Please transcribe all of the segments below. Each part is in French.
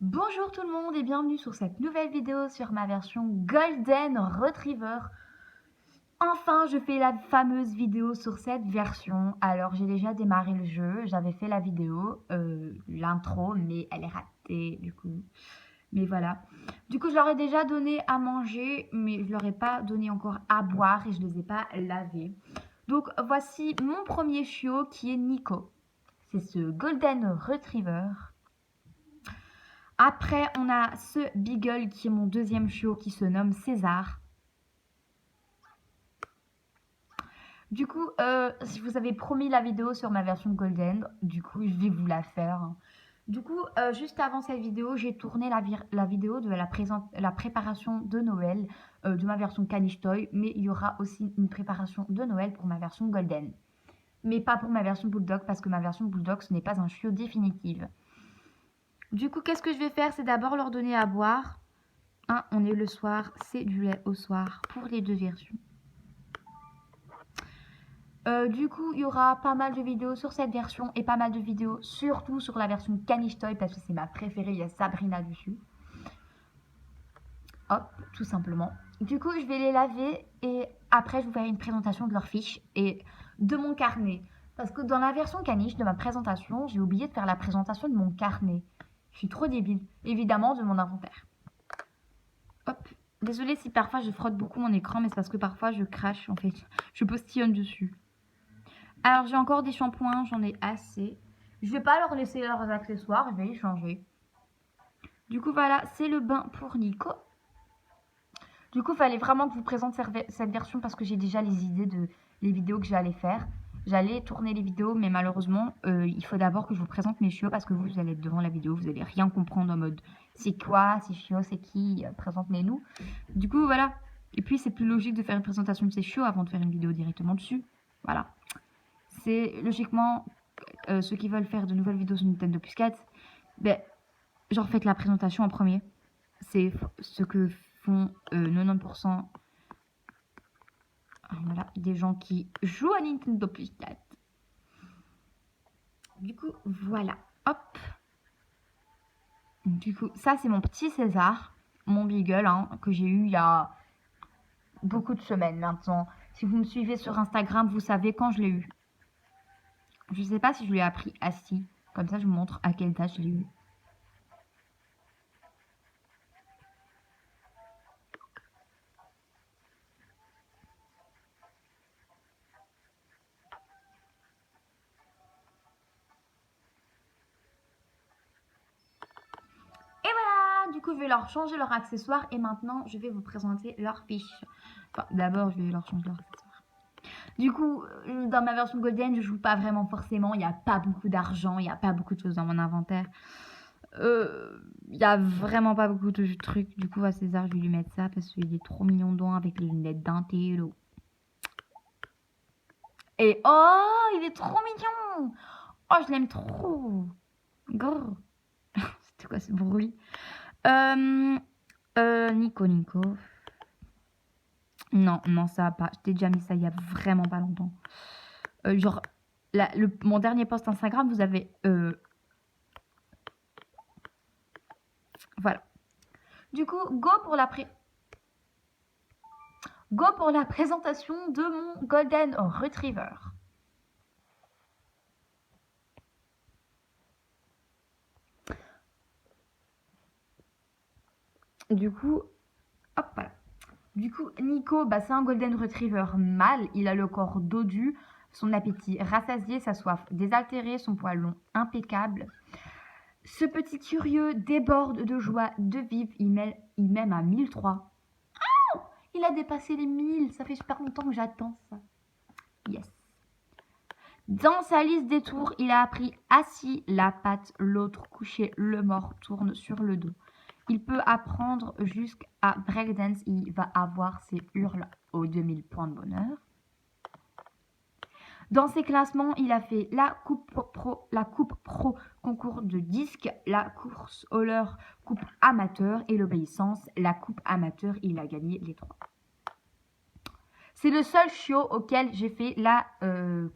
Bonjour tout le monde et bienvenue sur cette nouvelle vidéo sur ma version Golden Retriever. Enfin, je fais la fameuse vidéo sur cette version. Alors, j'ai déjà démarré le jeu, j'avais fait la vidéo, l'intro, mais elle est ratée du coup. Mais voilà. Du coup, je leur ai déjà donné à manger, mais je leur ai pas donné encore à boire et je les ai pas lavés. Donc, voici mon premier chiot qui est Nico. C'est ce Golden Retriever. Après, on a ce Beagle qui est mon deuxième chiot qui se nomme César. Du coup, je vous avais promis la vidéo sur ma version Golden. Du coup, je vais vous la faire. Du coup, juste avant cette vidéo, j'ai tourné la vidéo de la préparation de Noël de ma version Caniche Toy. Mais il y aura aussi une préparation de Noël pour ma version Golden. Mais pas pour ma version Bulldog parce que ma version Bulldog, ce n'est pas un chiot définitif. Du coup, qu'est-ce que je vais faire? C'est d'abord leur donner à boire. On est le soir, c'est du lait au soir pour les deux versions. Du coup, il y aura pas mal de vidéos sur cette version et pas mal de vidéos surtout sur la version Caniche Toy parce que c'est ma préférée, il y a Sabrina dessus. Hop, tout simplement. Du coup, je vais les laver et après, je vous ferai une présentation de leurs fiches et de mon carnet. Parce que dans la version Caniche de ma présentation, j'ai oublié de faire la présentation de mon carnet. Je suis trop débile. Évidemment, de mon inventaire. Hop. Désolée si parfois je frotte beaucoup mon écran, mais c'est parce que parfois je crache en fait. Je postillonne dessus. Alors j'ai encore des shampoings, j'en ai assez. Je vais pas leur laisser leurs accessoires, je vais les changer. Du coup voilà, c'est le bain pour Nico. Du coup, il fallait vraiment que je vous présente cette version parce que j'ai déjà les idées de les vidéos que j'allais faire. J'allais tourner les vidéos, mais malheureusement, il faut d'abord que je vous présente mes chiots parce que vous allez être devant la vidéo, vous allez rien comprendre en mode c'est quoi, ces chiots, c'est qui, présentez-nous. Du coup, voilà. Et puis, c'est plus logique de faire une présentation de ces chiots avant de faire une vidéo directement dessus. Voilà. C'est logiquement ceux qui veulent faire de nouvelles vidéos sur Nintendo Plus 4, ben, genre faites la présentation en premier. C'est ce que font 90% voilà, des gens qui jouent à Nintendo Plus 4. Du coup, voilà. Hop. Du coup, ça, c'est mon petit César, mon Beagle, que j'ai eu il y a beaucoup de semaines maintenant. Si vous me suivez sur Instagram, vous savez quand je l'ai eu. Je ne sais pas si je lui ai appris assis. Comme ça, je vous montre à quelle date je l'ai eu. Et voilà, du coup, je vais leur changer leur accessoire et maintenant, je vais vous présenter leur fiche. Enfin, d'abord, je vais leur changer leur accessoire. Du coup, dans ma version Golden, je joue pas vraiment forcément. Il n'y a pas beaucoup d'argent, il n'y a pas beaucoup de choses dans mon inventaire. Il n'y a vraiment pas beaucoup de trucs. Du coup, à César, je vais lui mettre ça parce qu'il est trop mignon dedans avec les lunettes d'Intello. Et oh, il est trop mignon! Oh, je l'aime trop! Grrr. C'était quoi ce bruit? Nico. Non, ça va pas. Je t'ai déjà mis ça il y a vraiment pas longtemps. Genre, mon dernier post Instagram, vous avez... voilà. Du coup, go pour la présentation de mon Golden Retriever. Du coup, hop, voilà. Du coup, Nico, c'est un Golden Retriever mâle. Il a le corps dodu, son appétit rassasié, sa soif désaltérée, son poil long impeccable. Ce petit curieux déborde de joie de vivre. Il m'aime à 1003. Oh, il a dépassé les 1000. Ça fait super longtemps que j'attends ça. Yes. Dans sa liste des tours, il a appris assis, la patte, l'autre couché, le mort tourne sur le dos. Il peut apprendre jusqu'à breakdance. Il va avoir ses hurles aux 2000 points de bonheur. Dans ses classements, il a fait la coupe pro concours de disque, la course hauler coupe amateur et l'obéissance, la coupe amateur. Il a gagné les 3. C'est le seul chiot auquel j'ai fait la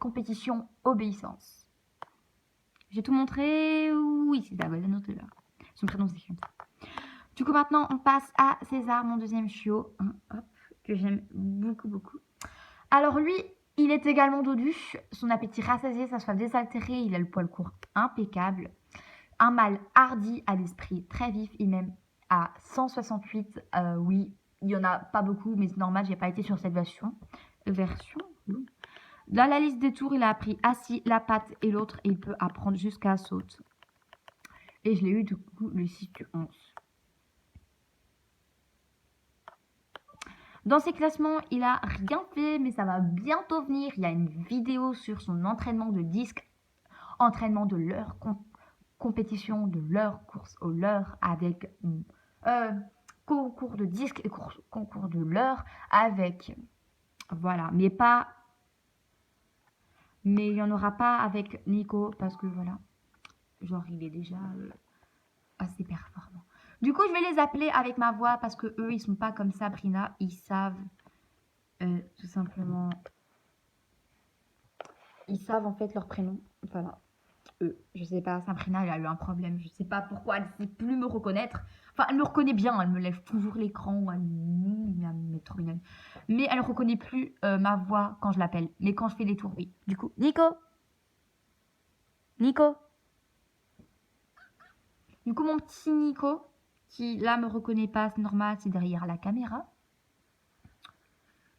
compétition obéissance. J'ai tout montré. Oui, c'est la bonne note là. Son prénom c'est comme ça. Du coup, maintenant, on passe à César, mon deuxième chiot, hein, hop, que j'aime beaucoup, beaucoup. Alors lui, il est également dodu, son appétit rassasié, sa soif désaltérée, il a le poil court impeccable. Un mâle hardi à l'esprit très vif, il même à 168, oui, il n'y en a pas beaucoup, mais c'est normal, j'ai pas été sur cette version. Dans la liste des tours, il a appris assis, la patte et l'autre, et il peut apprendre jusqu'à saute. Et je l'ai eu du coup le 6 du 11. Dans ses classements, il a rien fait, mais ça va bientôt venir. Il y a une vidéo sur son entraînement de disque, entraînement de leur compétition, de leur course au leurre avec concours de disque et concours de leurre avec, voilà, mais il n'y en aura pas avec Nico parce que voilà, genre il est déjà assez performant. Du coup, je vais les appeler avec ma voix parce que eux, ils sont pas comme Sabrina, ils savent tout simplement, ils savent en fait leur prénom. Voilà, je sais pas, Sabrina, elle a eu un problème, je sais pas pourquoi, elle sait plus me reconnaître. Enfin, elle me reconnaît bien, elle me lève toujours l'écran, elle m'est trop mignonne. Mais elle reconnaît plus ma voix quand je l'appelle. Mais quand je fais des tours, oui. Du coup, Nico. Du coup, mon petit Nico, qui là me reconnaît pas, c'est normal, c'est derrière la caméra.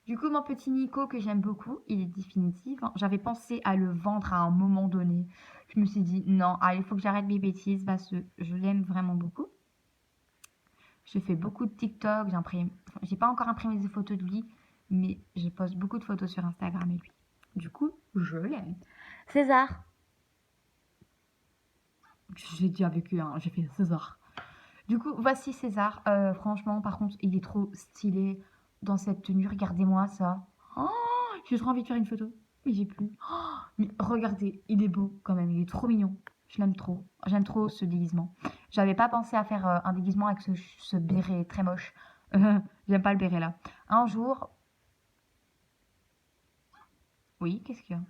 Du coup, mon petit Nico, que j'aime beaucoup, il est définitif. J'avais pensé à le vendre à un moment donné. Je me suis dit, non, il faut que j'arrête mes bêtises parce que je l'aime vraiment beaucoup. Je fais beaucoup de TikTok, j'ai pas encore imprimé des photos de lui, mais je poste beaucoup de photos sur Instagram et lui. Du coup, je l'aime. César. J'ai dit avec eux, j'ai fait César. Du coup, voici César. Franchement, par contre, il est trop stylé dans cette tenue. Regardez-moi ça. Oh, j'ai trop envie de faire une photo, mais j'ai plus. Oh, mais regardez, il est beau quand même. Il est trop mignon. Je l'aime trop. J'aime trop ce déguisement. J'avais pas pensé à faire un déguisement avec ce béret très moche. J'aime pas le béret là. Un jour. Oui, qu'est-ce qu'il y a?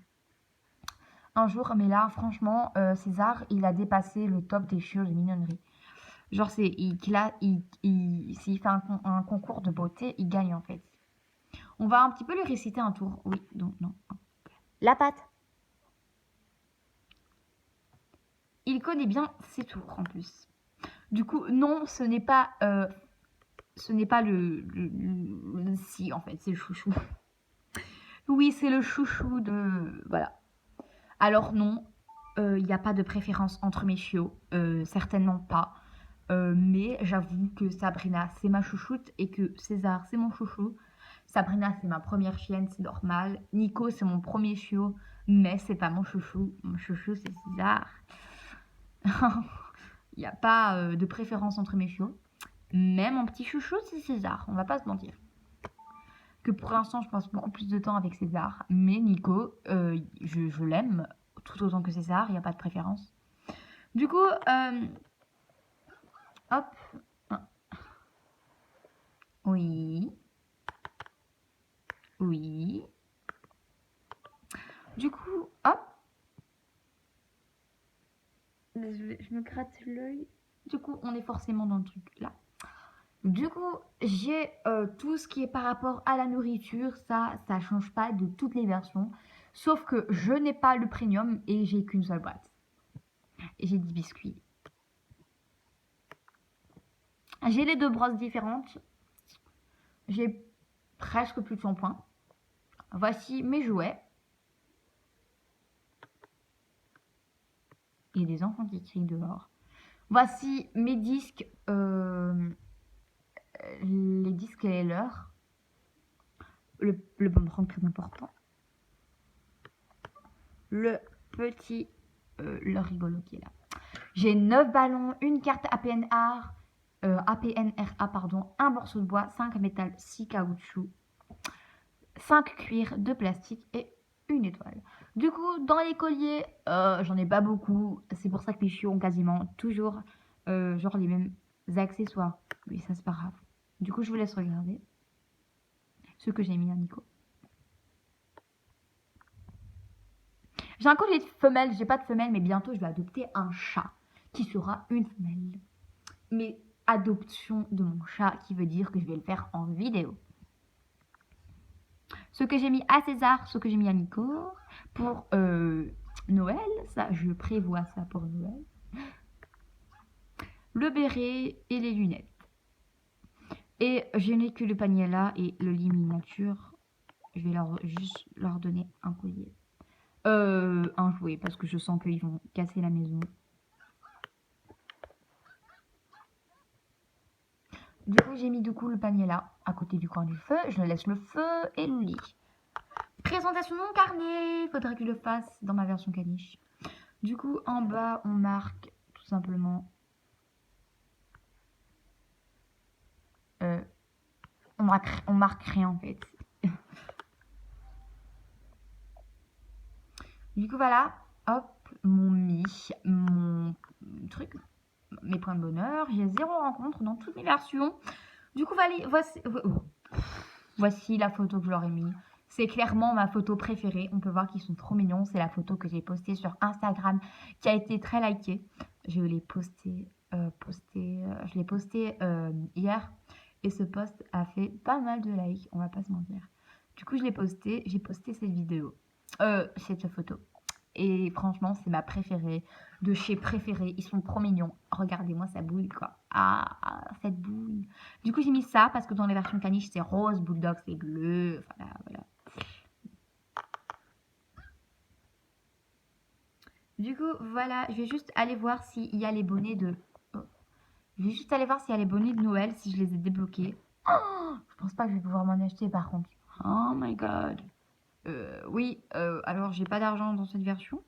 Un jour, mais là, franchement, César, il a dépassé le top des chiots de mignonnerie. Genre, s'il fait un concours de beauté, il gagne en fait. On va un petit peu lui réciter un tour. Oui, donc non. La patte. Il connaît bien ses tours en plus. Du coup, non, ce n'est pas le si en fait, c'est le chouchou. Oui, c'est le chouchou de voilà. Alors non, il n'y a pas de préférence entre mes chiots, certainement pas. Mais j'avoue que Sabrina, c'est ma chouchoute et que César, c'est mon chouchou. Sabrina, c'est ma première chienne, c'est normal. Nico, c'est mon premier chiot, mais c'est pas mon chouchou. Mon chouchou, c'est César. Il n'y a pas de préférence entre mes chiots. Mais mon petit chouchou, c'est César. On va pas se mentir. Que pour l'instant, je passe beaucoup plus de temps avec César. Mais Nico, je l'aime tout autant que César. Il n'y a pas de préférence. Du coup, hop. Oui. Oui. Du coup, hop. Je me gratte l'œil. Du coup, on est forcément dans le truc là. Du coup, j'ai tout ce qui est par rapport à la nourriture. Ça change pas de toutes les versions. Sauf que je n'ai pas le premium et j'ai qu'une seule boîte. Et j'ai 10 biscuits. J'ai les deux brosses différentes. J'ai presque plus de shampoing. Voici mes jouets. Il y a des enfants qui crient dehors. Voici mes disques. Les disques et les leurs. Le boomerang très important. Le petit le rigolo qui est là. J'ai 9 ballons, une carte APNR, APNRA, pardon, un morceau de bois, 5 métal, 6 caoutchouc, 5 cuirs, 2 plastiques et une étoile. Du coup, dans les colliers, j'en ai pas beaucoup. C'est pour ça que mes chiots ont quasiment toujours genre les mêmes accessoires. Oui, ça c'est pas grave. Du coup, je vous laisse regarder ce que j'ai mis à Nico. J'ai un collier de femelle, j'ai pas de femelle, mais bientôt je vais adopter un chat qui sera une femelle. mais adoption de mon chat, qui veut dire que je vais le faire en vidéo. Ce que j'ai mis à César, ce que j'ai mis à Nico pour Noël, ça je prévois ça pour Noël. Le béret et les lunettes. Et je n'ai que le panier là et le lit miniature. Je vais juste leur donner un collier. Un jouet parce que je sens qu'ils vont casser la maison. Du coup, j'ai mis le panier là, à côté du coin du feu. Je laisse le feu et le lit. Présentation de mon carnet. Faudrait que je le fasse dans ma version caniche. Du coup, en bas, on marque tout simplement. On marque rien en fait. Du coup, voilà. Hop, mon truc. Mes points de bonheur. J'ai 0 rencontre dans toutes mes versions. Du coup, voici la photo que je leur ai mis. C'est clairement ma photo préférée. On peut voir qu'ils sont trop mignons. C'est la photo que j'ai postée sur Instagram qui a été très likée. Je l'ai postée hier. Et ce post a fait pas mal de likes, on va pas se mentir. Du coup, j'ai posté cette vidéo. Cette photo. Et franchement, c'est ma préférée. De chez préférée. Ils sont trop mignons. Regardez-moi sa bouille, quoi. Ah, cette bouille. Du coup, j'ai mis ça parce que dans les versions caniches, c'est rose, bulldog, c'est bleu. Voilà. Du coup, voilà. Je vais juste aller voir s'il y a les bonnets de... Je vais juste aller voir s'il y a les bonnets de Noël, si je les ai débloqués. Oh, je pense pas que je vais pouvoir m'en acheter, par contre. Oh my god. Oui, alors j'ai pas d'argent dans cette version.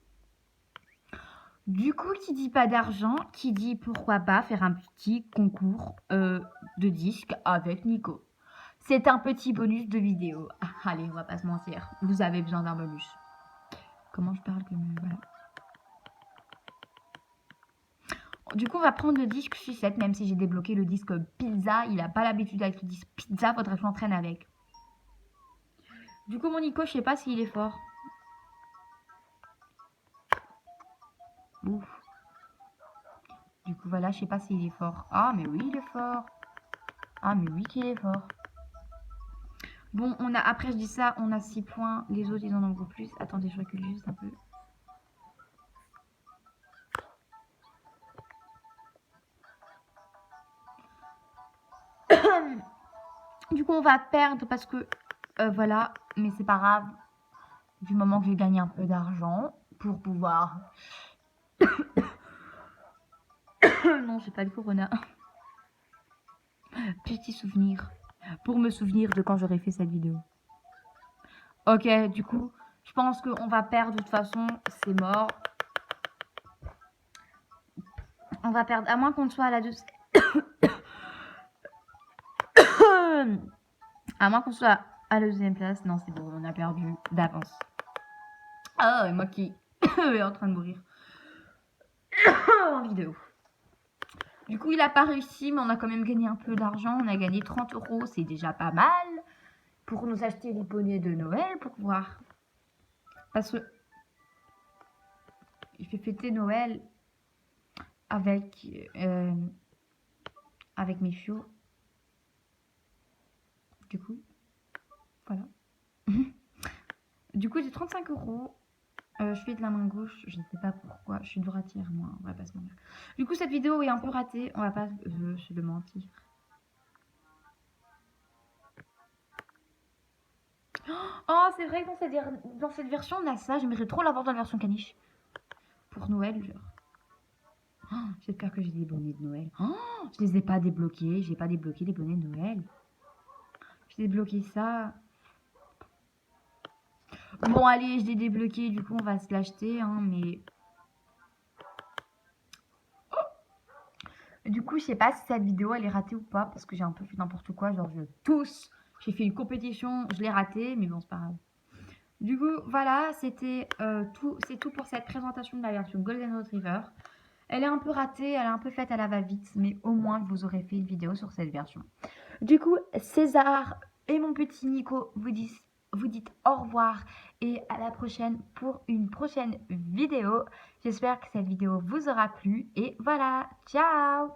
Du coup, qui dit pas d'argent, qui dit pourquoi pas faire un petit concours de disques avec Nico. C'est un petit bonus de vidéo. Ah, allez, on va pas se mentir. Vous avez besoin d'un bonus. Comment je parle comme... Voilà. Du coup, on va prendre le disque sucette, même si j'ai débloqué le disque pizza. Il a pas l'habitude avec le disque pizza, faudrait que je m'entraîne avec. Du coup, mon Nico, je sais pas s'il est fort. Ouf. Du coup, voilà, je sais pas s'il est fort. Ah, mais oui, il est fort. Ah, mais oui qu'il est fort. Bon, après, je dis ça, on a 6 points. Les autres, ils en ont beaucoup plus. Attendez, je recule juste un peu. Du coup, on va perdre parce que... voilà, mais c'est pas grave. Du moment que j'ai gagné un peu d'argent pour pouvoir... Non, j'ai pas le corona. Petit souvenir. Pour me souvenir de quand j'aurais fait cette vidéo. Ok, du coup, je pense qu'on va perdre de toute façon. C'est mort. On va perdre, à moins qu'on soit à la deuxième... à moins qu'on soit à la deuxième place. Non, c'est bon, on a perdu d'avance. Ah, et moi qui est en train de mourir. En vidéo. Du coup, il n'a pas réussi, mais on a quand même gagné un peu d'argent. On a gagné 30 €, c'est déjà pas mal. Pour nous acheter les bonnets de Noël, pour pouvoir... Parce que je vais fêter Noël avec mes chiots. Du coup, voilà. Du coup, j'ai 35 €. Je fais de la main gauche, je ne sais pas pourquoi. Je suis droitière, moi, on va pas se mentir. Du coup, cette vidéo est un peu ratée, on va pas se le mentir. Oh, c'est vrai que dans cette version, on a ça. J'aimerais trop l'avoir dans la version caniche. Pour Noël, genre. Oh, j'espère que j'ai des bonnets de Noël. Oh, je les ai pas débloqués. J'ai pas débloqué les bonnets de Noël. J'ai débloqué ça. Bon, allez, je l'ai débloqué. Du coup, on va se l'acheter, hein, mais... Du coup, je sais pas si cette vidéo, elle est ratée ou pas. Parce que j'ai un peu fait n'importe quoi. Genre, je tousse. J'ai fait une compétition. Je l'ai ratée, mais bon, c'est pas grave. Du coup, voilà, c'était c'est tout pour cette présentation de la version Golden Retriever. Elle est un peu ratée, elle est un peu faite à la va-vite, mais au moins vous aurez fait une vidéo sur cette version. Du coup, César et mon petit Nico vous dites au revoir et à la prochaine pour une prochaine vidéo. J'espère que cette vidéo vous aura plu et voilà, ciao!